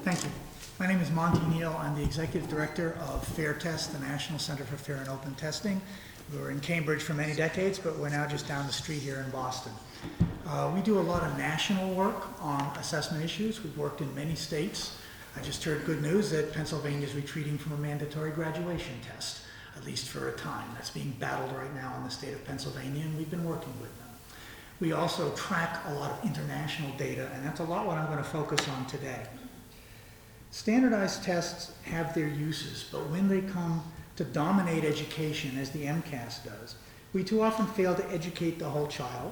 Thank you. My name is Monty Neill. I'm the Executive Director of Fair Test, the National Center for Fair and Open Testing. We were in Cambridge for many decades, but we're now just down the street here in Boston. We do a lot of national work on assessment issues. We've worked in many states. I just heard good news that Pennsylvania is retreating from a mandatory graduation test, at least for a time. That's being battled right now in the state of Pennsylvania, and we've been working with them. We also track a lot of international data, and that's a lot what I'm going to focus on today. Standardized tests have their uses, but when they come to dominate education, as the MCAS does, we too often fail to educate the whole child,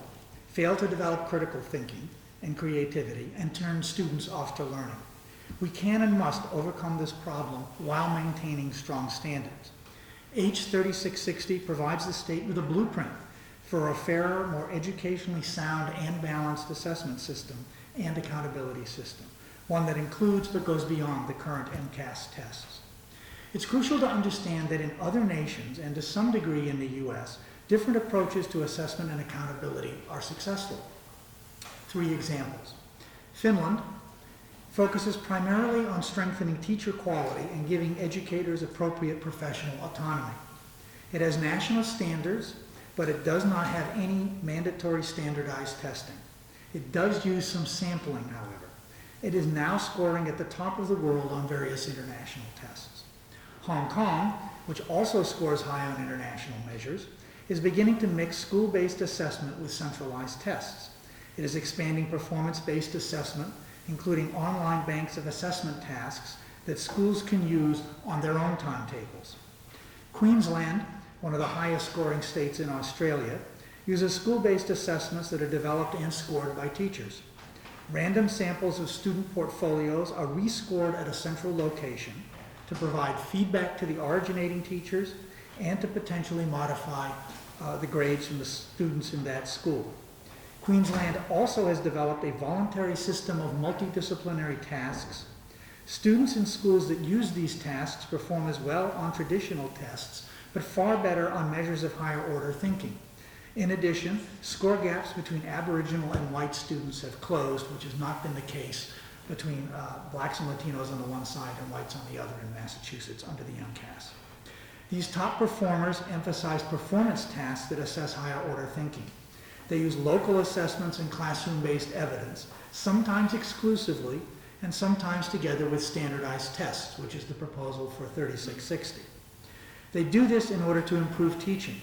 fail to develop critical thinking and creativity, and turn students off to learning. We can and must overcome this problem while maintaining strong standards. H3660 provides the state with a blueprint for a fairer, more educationally sound and balanced assessment system and accountability system, one that includes but goes beyond the current MCAS tests. It's crucial to understand that in other nations, and to some degree in the US, different approaches to assessment and accountability are successful. 3 examples. Finland focuses primarily on strengthening teacher quality and giving educators appropriate professional autonomy. It has national standards, but it does not have any mandatory standardized testing. It does use some sampling, however. It is now scoring at the top of the world on various international tests. Hong Kong, which also scores high on international measures, is beginning to mix school-based assessment with centralized tests. It is expanding performance-based assessment, including online banks of assessment tasks that schools can use on their own timetables. Queensland, one of the highest scoring states in Australia, uses school-based assessments that are developed and scored by teachers. Random samples of student portfolios are rescored at a central location to provide feedback to the originating teachers and to potentially modify the grades from the students in that school. Queensland also has developed a voluntary system of multidisciplinary tasks. Students in schools that use these tasks perform as well on traditional tests, but far better on measures of higher order thinking. In addition, score gaps between Aboriginal and white students have closed, which has not been the case between blacks and Latinos on the one side and whites on the other in Massachusetts under the MCAS. These top performers emphasize performance tasks that assess higher order thinking. They use local assessments and classroom-based evidence, sometimes exclusively and sometimes together with standardized tests, which is the proposal for 3660. They do this in order to improve teaching,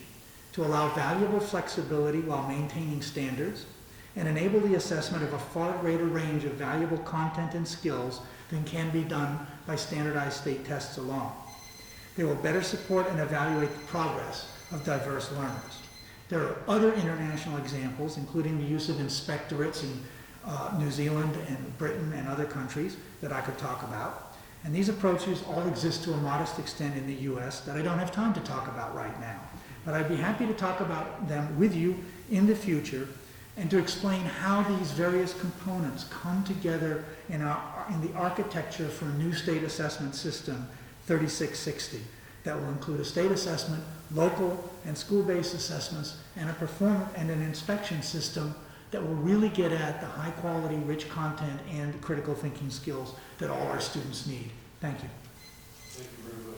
to allow valuable flexibility while maintaining standards, and enable the assessment of a far greater range of valuable content and skills than can be done by standardized state tests alone. They will better support and evaluate the progress of diverse learners. There are other international examples, including the use of inspectorates in New Zealand and Britain and other countries that I could talk about. And these approaches all exist to a modest extent in the US that I don't have time to talk about right now. But I'd be happy to talk about them with you in the future and to explain how these various components come together in the architecture for a new state assessment system, 3660, that will include a state assessment, local and school-based assessments, and an inspection system that will really get at the high-quality, rich content and critical thinking skills that all our students need. Thank you. Thank you very much.